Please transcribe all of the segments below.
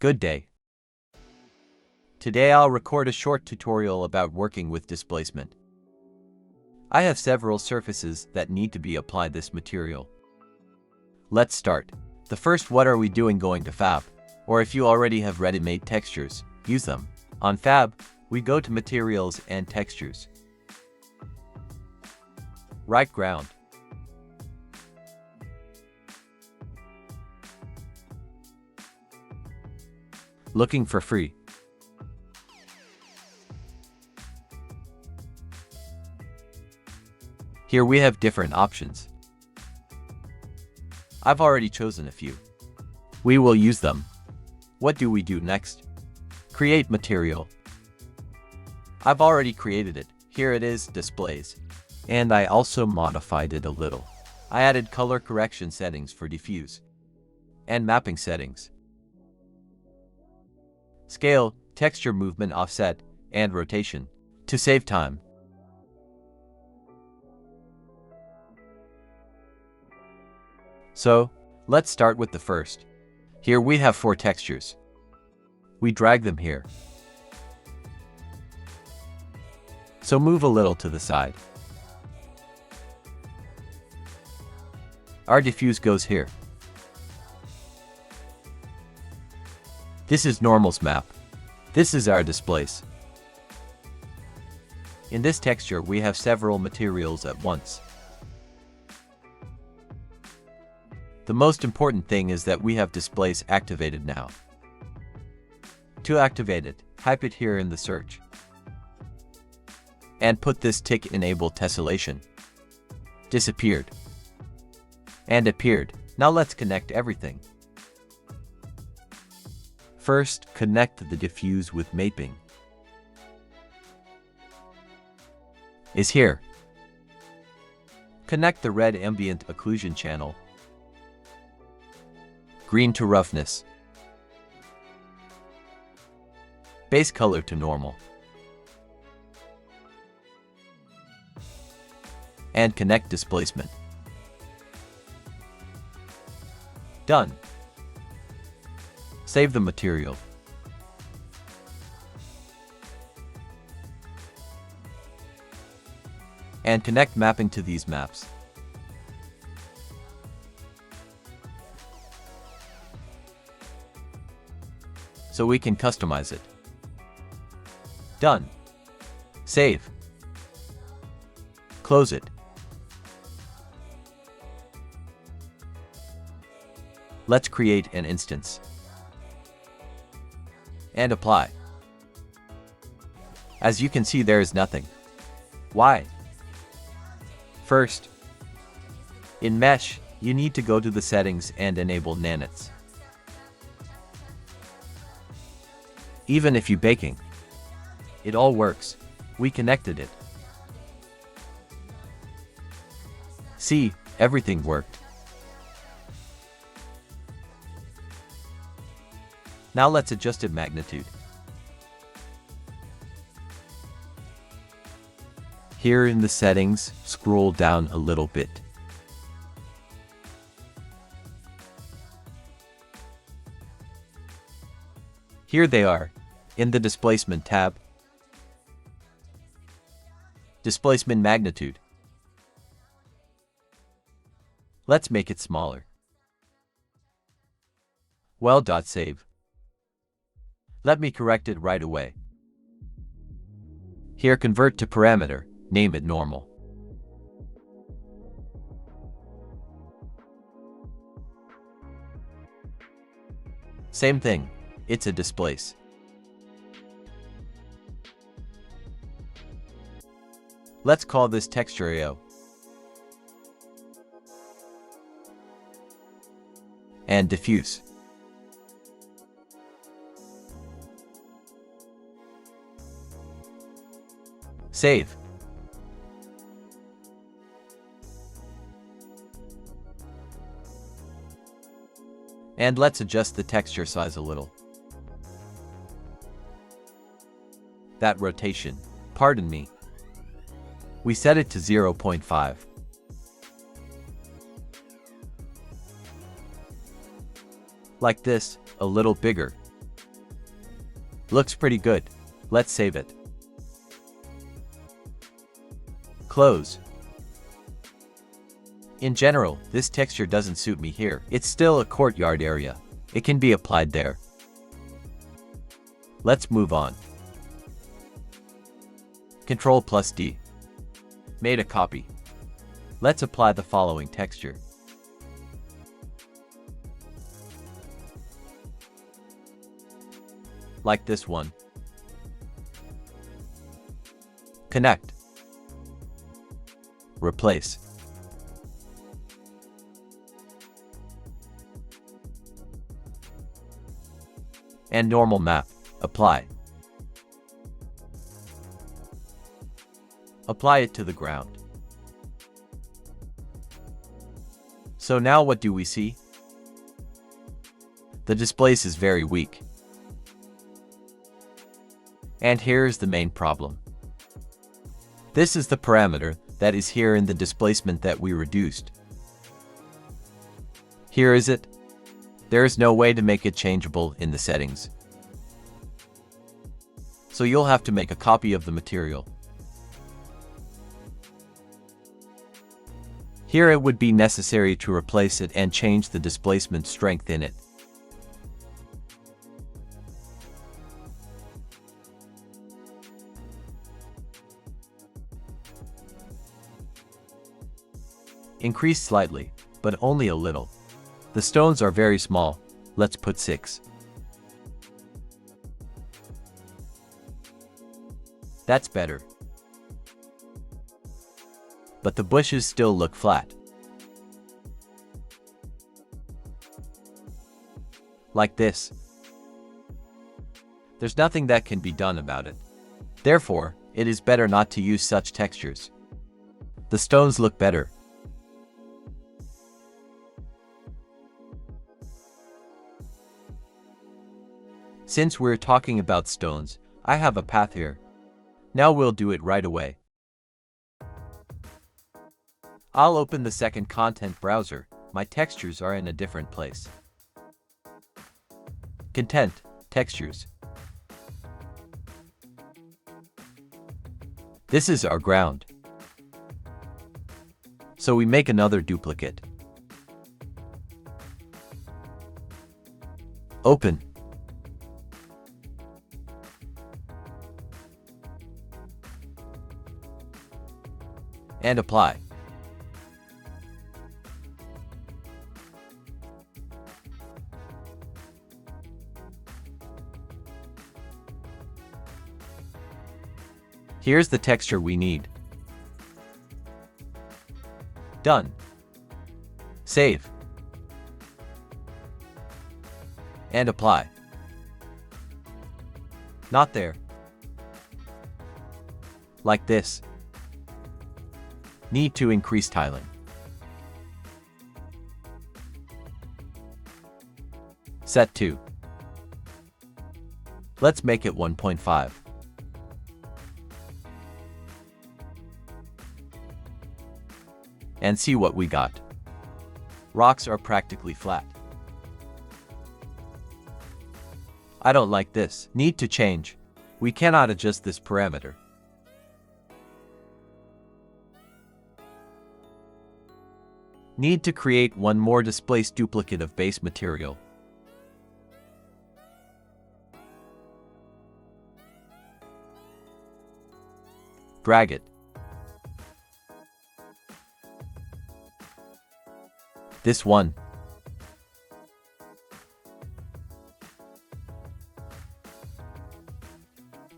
Good day. Today I'll record a short tutorial about working with displacement. I have several surfaces that need to be applied this material. Let's start. The first, what are we doing going to Fab? Or if you already have ready-made textures, use them. On Fab, we go to Materials and Textures. Right ground. Looking for free. Here we have different options. I've already chosen a few. We will use them. What do we do next? Create material. I've already created it. Here it is, displays. And I also modified it a little. I added color correction settings for diffuse and mapping settings. Scale, texture movement offset, and rotation to save time. So, let's start with the first. Here we have 4 textures. We drag them here. So move a little to the side. Our diffuse goes here. This is normal's map. This is our displace. In this texture we have several materials at once. The most important thing is that we have displace activated now. To activate it, type it here in the search. And put this tick enable tessellation. Disappeared. And appeared. Now let's connect everything. First, connect the diffuse with mapping. Is here. Connect the red ambient occlusion channel. Green to roughness. Base color to normal. And connect displacement. Done. Save the material. And connect mapping to these maps. So we can customize it. Done. Save. Close it. Let's create an instance. And apply. As you can see, there is nothing. Why? First, in Mesh, you need to go to the settings and enable Nanites. Even if you baking, it all works. We connected it. See, everything worked. Now let's adjust its magnitude. Here in the settings, scroll down a little bit. Here they are, in the Displacement tab. Displacement magnitude. Let's make it smaller. Save. Let me correct it right away. Here, convert to parameter, name it normal. Same thing, it's a displace. Let's call this texture AO. And diffuse. Save. And let's adjust the texture size a little. That rotation, pardon me. We set it to 0.5. Like this, a little bigger. Looks pretty good. Let's save it. Close. In general, this texture doesn't suit me here. It's still a courtyard area. It can be applied there. Let's move on. Ctrl+D. Made a copy. Let's apply the following texture. Like this one. Connect. Replace. And normal map. Apply. Apply it to the ground. So now what do we see? The displace is very weak. And here's the main problem. This is the parameter that is here in the displacement that we reduced. Here is it. There is no way to make it changeable in the settings. So you'll have to make a copy of the material. Here it would be necessary to replace it and change the displacement strength in it. Increase slightly, but only a little. The stones are very small. Let's put 6. That's better. But the bushes still look flat. Like this. There's nothing that can be done about it. Therefore, it is better not to use such textures. The stones look better. Since we're talking about stones, I have a path here. Now we'll do it right away. I'll open the second content browser. My textures are in a different place. Content, textures. This is our ground. So we make another duplicate. Open. And apply. Here's the texture we need. Done. Save. And apply. Not there. Like this. Need to increase tiling. Set to. Let's make it 1.5. And see what we got. Rocks are practically flat. I don't like this. Need to change. We cannot adjust this parameter. Need to create one more displaced duplicate of base material. Drag it. This one.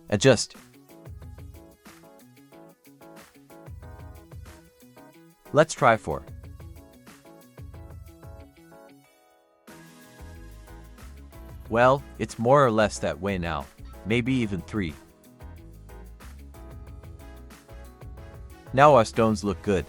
Adjust. Let's try 4. Well, it's more or less that way now, maybe even 3. Now our stones look good.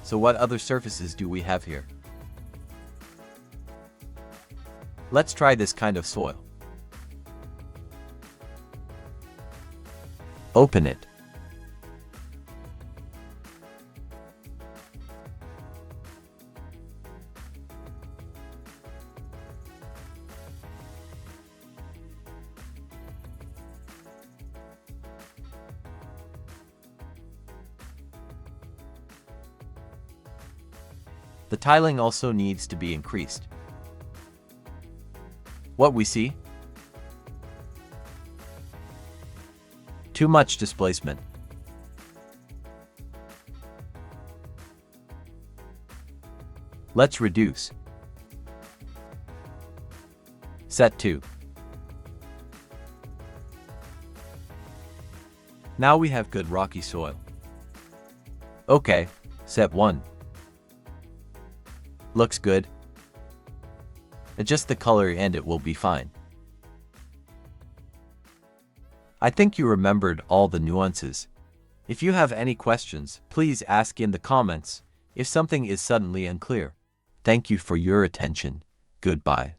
So what other surfaces do we have here? Let's try this kind of soil. Open it. The tiling also needs to be increased. What we see? Too much displacement. Let's reduce. Set 2. Now we have good rocky soil. Okay, set 1. Looks good. Adjust the color and it will be fine. I think you remembered all the nuances. If you have any questions, please ask in the comments if something is suddenly unclear. Thank you for your attention. Goodbye.